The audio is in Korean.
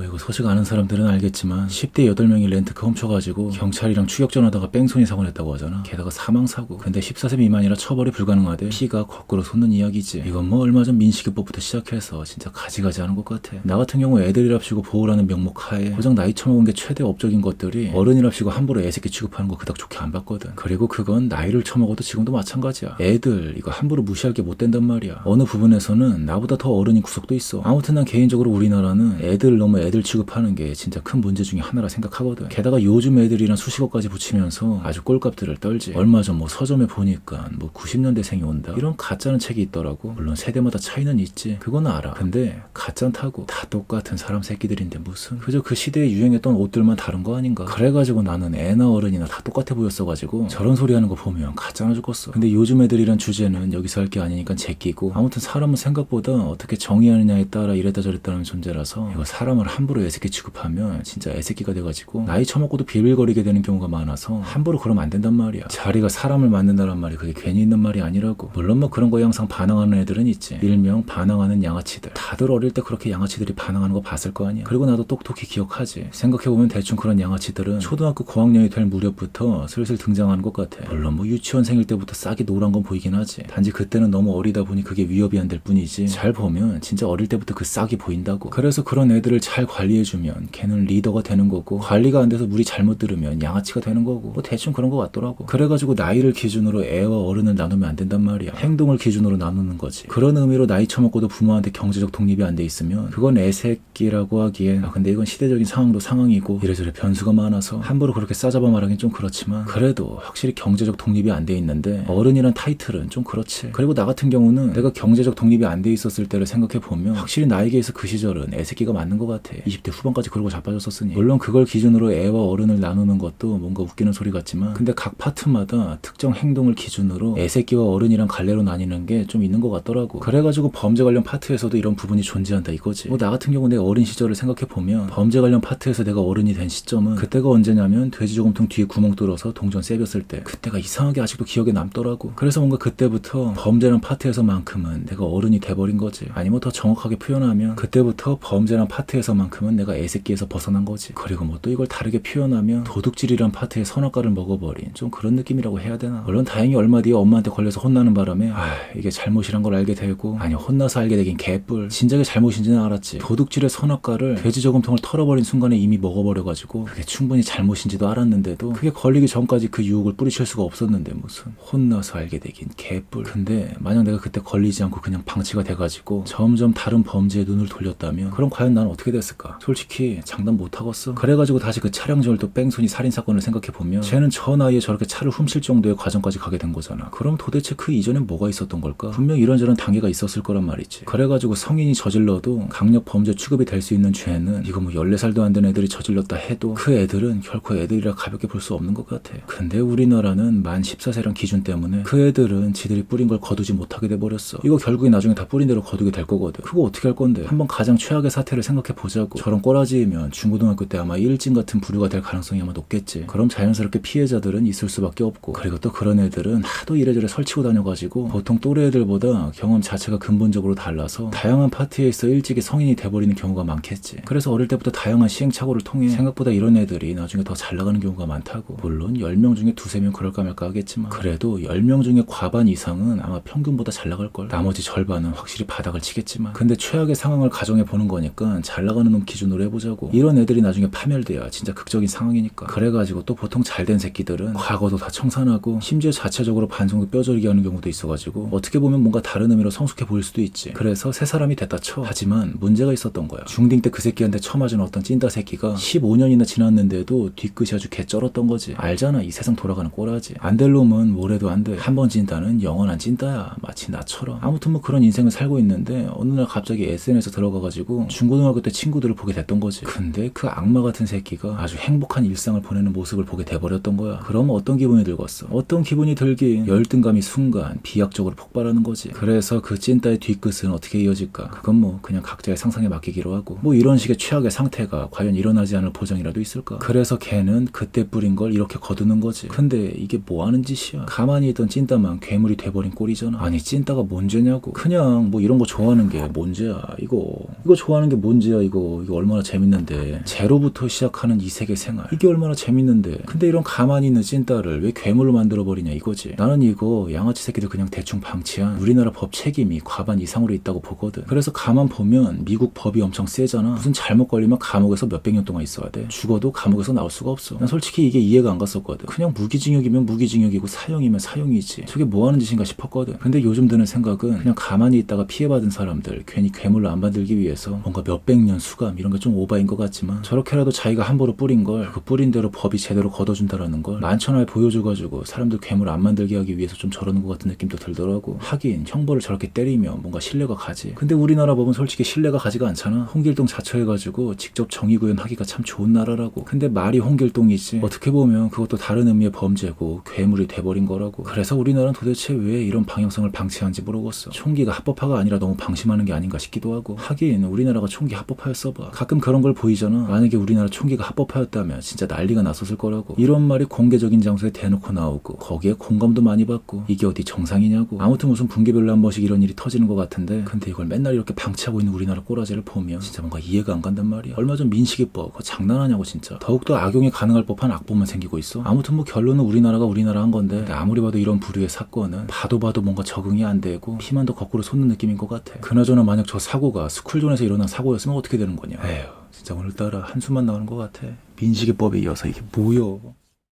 이거 소식 아는 사람들은 알겠지만 10대 8명이 렌트카 훔쳐가지고 경찰이랑 추격전하다가 뺑소니 사고 냈다고 하잖아. 게다가 사망사고. 근데 14세 미만이라 처벌이 불가능하대 피가 거꾸로 솟는 이야기지. 이건 뭐 얼마 전 민식이법부터 시작해서 진짜 가지가지 하는 것 같아. 나 같은 경우 애들이랍시고 보호라는 명목 하에 고작 나이 처먹은 게 최대 업적인 것들이 어른이랍시고 함부로 애새끼 취급하는 거 그닥 좋게 안 봤거든. 그리고 그건 나이를 처먹어도 지금도 마찬가지야. 애들 이거 함부로 무시할 게 못 된단 말이야. 어느 부분에서는 나보다 더 어른인 구석도 있어. 아무튼 난 개인적으로 우리나라는 애들 너무 애들 취급하는 게 진짜 큰 문제 중에 하나라 생각하거든. 게다가 요즘 애들이랑 수식어까지 붙이면서 아주 꼴값들을 떨지. 얼마 전 뭐 서점에 보니까 뭐 90년대생이 온다 이런 가짜는 책이 있더라고. 물론 세대마다 차이는 있지. 그건 알아. 근데 가짜는 타고 다 똑같은 사람 새끼들인데 무슨 그저 그 시대에 유행했던 옷들만 다른 거 아닌가. 그래가지고 나는 애나 어른이나 다 똑같아 보였어가지고 저런 소리 하는 거 보면 가짜나 죽겠어. 근데 요즘 애들이란 주제는 여기서 할 게 아니니까 제끼고 아무튼 사람은 생각보다 어떻게 정의하느냐에 따라 이랬다 저랬다는 존재라서 이거 사람을 함부로 애새끼 취급하면 진짜 애새끼가 돼가지고 나이 처먹고도 비빌거리게 되는 경우가 많아서 함부로 그러면 안 된단 말이야. 자리가 사람을 만든다란 말이 그게 괜히 있는 말이 아니라고. 물론 뭐 그런 거에 항상 반항하는 애들은 있지. 일명 반항하는 양아치들. 다들 어릴 때 그렇게 양아치들이 반항하는 거 봤을 거 아니야. 그리고 나도 똑똑히 기억하지. 생각해보면 대충 그런 양아치들은 초등학교 고학년이 될 무렵부터 슬슬 등장하는 것 같아. 물론 뭐 유치원생일 때부터 싹이 노란 건 보이긴 하지. 단지 그때는 너무 어리다 보니 그게 위협이 안 될 뿐이지. 잘 보면 진짜 어릴 때부터 그 싹이 보인다고. 그래서 그런 애들을 잘 관리해주면 걔는 리더가 되는 거고, 관리가 안 돼서 물이 잘못 들으면 양아치가 되는 거고, 뭐 대충 그런 거 같더라고. 그래가지고 나이를 기준으로 애와 어른을 나누면 안 된단 말이야. 행동을 기준으로 나누는 거지. 그런 의미로 나이 처먹고도 부모한테 경제적 독립이 안 돼 있으면 그건 애새끼라고 하기엔 근데 이건 시대적인 상황도 상황이고 이래저래 변수가 많아서 함부로 그렇게 싸잡아 말하긴 좀 그렇지만, 그래도 확실히 경제적 독립이 안 돼 있는데 어른이란 타이틀은 좀 그렇지. 그리고 나 같은 경우는 내가 경제적 독립이 안 돼 있었을 때를 생각해보면 확실히 나에게서 그 시절은 애새끼가 맞는 것 같아. 20대 후반까지 그러고 자빠졌었으니. 물론 그걸 기준으로 애와 어른을 나누는 것도 뭔가 웃기는 소리 같지만, 근데 각 파트마다 특정 행동을 기준으로 애새끼와 어른이랑 갈래로 나뉘는 게 좀 있는 것 같더라고. 그래가지고 범죄 관련 파트에서도 이런 부분이 존재한다 이거지. 뭐 나 같은 경우 내 어린 시절을 생각해보면 범죄 관련 파트에서 내가 어른이 된 시점은 그때가 언제냐면 돼지 저금통 뒤에 구멍 뚫어서 동전 세볐을 때, 그때가 이상하게 아직도 기억에 남더라고. 그래서 뭔가 그때부터 범죄란 파트에서만큼은 내가 어른이 돼버린 거지. 아니면 더 정확하게 표현하면 그때부터 범죄란 파트에서만큼은 내가 애새끼에서 벗어난 거지. 그리고 뭐 또 이걸 다르게 표현하면 도둑질이란 파트의 선악과를 먹어버린 좀 그런 느낌이라고 해야 되나. 물론 다행히 얼마 뒤에 엄마한테 걸려서 혼나는 바람에 이게 잘못이란 걸 알게 되고, 아니 혼나서 알게 되긴 개뿔. 진작에 잘못인지는 알았지. 도둑질의 선악과를 돼지 저금통을 털어버린 순간에 이미 먹어버려가지고 그게 충분히 잘못인지도 알았는데도 그게 걸리기 전까지 그 유혹을 뿌리칠 수가 없었는데 무슨 혼나서 알게 되긴 개뿔. 근데 만약 내가 그때 걸리지 않고 그냥 방치가 돼가지고 점점 다른 범죄에 눈을 돌렸다면 그럼 과연 난 어떻게 됐을까? 솔직히 장담 못하겠어. 그래가지고 다시 그 차량절도 뺑소니 살인사건을 생각해보면 쟤는 저 나이에 저렇게 차를 훔칠 정도의 과정까지 가게 된 거잖아. 그럼 도대체 그 이전엔 뭐가 있었던 걸까? 분명 이런저런 단계가 있었을 거란 말이지. 그래가지고 성인이 저질러도 강력 범죄 취급이 될 수 있는 죄는 이거 뭐 14살도 안 된 애들이 저질렀다 해도 그 애들은 결코 애들이라 가볍게 볼 수 없는 것 같아. 근데 우리나라는 만 14세란 기준 때문에 그 애들은 지들이 뿌린 걸 거두지 못하게 돼버렸어. 이거 결국에 나중에 다 뿌린 대로 거두게 될 거거든. 그거 어떻게 할 건데? 한번 가장 최악의 사태를 생각해보자고. 저런 꼬라지이면 중고등학교 때 아마 일진 같은 부류가 될 가능성이 아마 높겠지. 그럼 자연스럽게 피해자들은 있을 수밖에 없고, 그리고 또 그런 애들은 하도 이래저래 설치고 다녀가지고 보통 또래 애들보다 경험 자체가 근본적으로 달라서 다양한 파티에 있어 일찍이 성인이 돼버리는 경우가 많겠지. 그래서 어릴 때부터 다양한 시행착오를 통해 생각보다 이런 애들이 나중에 더 잘 나가는 경우가 많다고. 물론 10명 중에 2-3명 그럴까 말까 하겠지만, 그래도 10명 중에 과반 이상은 아마 평균보다 잘 나갈걸. 나머지 절반은 확실히 바닥을 치겠지만, 근데 최악의 상황을 가정해보는 거니까 잘 나가는 놈 기준으로 해보자고. 이런 애들이 나중에 파멸돼야 진짜 극적인 상황이니까. 그래가지고 또 보통 잘된 새끼들은 과거도 다 청산하고 심지어 자체적으로 반성도 뼈저리게 하는 경우도 있어가지고 어떻게 보면 뭔가 다른 의미로 성숙해 보일 수도 있지. 그래서 새 사람이 됐다 쳐. 하지만 문제가 있었던 거야. 중딩 때 그 새끼한테 처맞은 어떤 찐따 새끼가 15년이나 지났는데도 뒤끝이 아주 개쩔었던 거지. 알잖아, 이 세상 돌아가는 꼬라지. 안 될 놈은 뭐래도 안 돼. 한 번 찐따는 영원한 찐따야. 마치 나처럼. 아무튼 뭐 그런 인생을 살고 있는데 어느 날 갑자기 SNS 들어가가지고 중고등학교 때 친구들을 보게 됐던 거지. 근데 그 악마 같은 새끼가 아주 행복한 일상을 보내는 모습을 보게 돼버렸던 거야. 그럼 어떤 기분이 들겠어? 어떤 기분이 들긴 열등감이 순간 비약적으로 폭발하는 거지. 그래서 그 찐따의 뒤끝은 어떻게 이어질까? 그건 뭐 그냥 각자의 상상에 맡기기로 하고, 뭐 이런 식의 최악의 상태가 과연 일어나지 않을 보장이라도 있을까? 그래서 걔는 그때 뿌린 걸 이렇게 거두는 거지. 근데 이게 뭐 하는 짓이야? 가만히 있던 찐따만 괴물이 돼버린 꼴이잖아. 아니 찐따가 뭔 죄냐고. 그냥 뭐 이런 거 좋아하는 게 뭔 죄야. 이거 좋아하는 게 뭔 죄야 이거. 있고 이게 얼마나 재밌는데 제로부터 시작하는 이 세계 생활 이게 얼마나 재밌는데 근데 이런 가만히 있는 찐따를 왜 괴물로 만들어버리냐 이거지. 나는 이거 양아치 새끼들 그냥 대충 방치한 우리나라 법 책임이 과반 이상으로 있다고 보거든. 그래서 가만 보면 미국 법이 엄청 세잖아. 무슨 잘못 걸리면 감옥에서 몇백 년 동안 있어야 돼. 죽어도 감옥에서 나올 수가 없어. 난 솔직히 이게 이해가 안 갔었거든. 그냥 무기징역이면 무기징역이고 사형이면 사형이지. 저게 뭐 하는 짓인가 싶었거든. 근데 요즘 드는 생각은 그냥 가만히 있다가 피해받은 사람들 괜히 괴물로 안 만들기 위해서 뭔가 몇백 년 수감 이런 게 좀 오바인 것 같지만 저렇게라도 자기가 함부로 뿌린 걸 그 뿌린 대로 법이 제대로 걷어준다라는 걸 만천하에 보여줘가지고 사람들 괴물 안 만들게 하기 위해서 좀 저러는 것 같은 느낌도 들더라고. 하긴 형벌을 저렇게 때리면 뭔가 신뢰가 가지. 근데 우리나라 법은 솔직히 신뢰가 가지가 않잖아. 홍길동 자처해가지고 직접 정의구현하기가 참 좋은 나라라고. 근데 말이 홍길동이지 어떻게 보면 그것도 다른 의미의 범죄고 괴물이 돼버린 거라고. 그래서 우리나라는 도대체 왜 이런 방향성을 방치하는지 모르겠어. 총기가 합법화가 아니라 너무 방심하는 게 아닌가 싶기도 하고. 하긴 우리나라가 총기 합법화였어봐. 가끔 그런 걸 보이잖아. 만약에 우리나라 총기가 합법화였다면 진짜 난리가 났었을 거라고. 이런 말이 공개적인 장소에 대놓고 나오고 거기에 공감도 많이 받고 이게 어디 정상이냐고. 아무튼 무슨 분기별로 한 번씩 이런 일이 터지는 것 같은데 근데 이걸 맨날 이렇게 방치하고 있는 우리나라 꼬라지를 보면 진짜 뭔가 이해가 안 간단 말이야. 얼마 전 민식이법 그거 장난하냐고 진짜. 더욱더 악용이 가능할 법한 악법만 생기고 있어. 아무튼 뭐 결론은 우리나라가 우리나라 한 건데 근데 아무리 봐도 이런 부류의 사건은 봐도 뭔가 적응이 안 되고 피만 더 거꾸로 솟는 느낌인 것 같아. 그나저나 만약 저 사고가 스쿨존에서 일어난 사고였으면 어떻게 되는 거냐. 에휴 진짜 오늘따라 한숨만 나오는 것 같아. 민식이법에 이어서 이게 뭐여.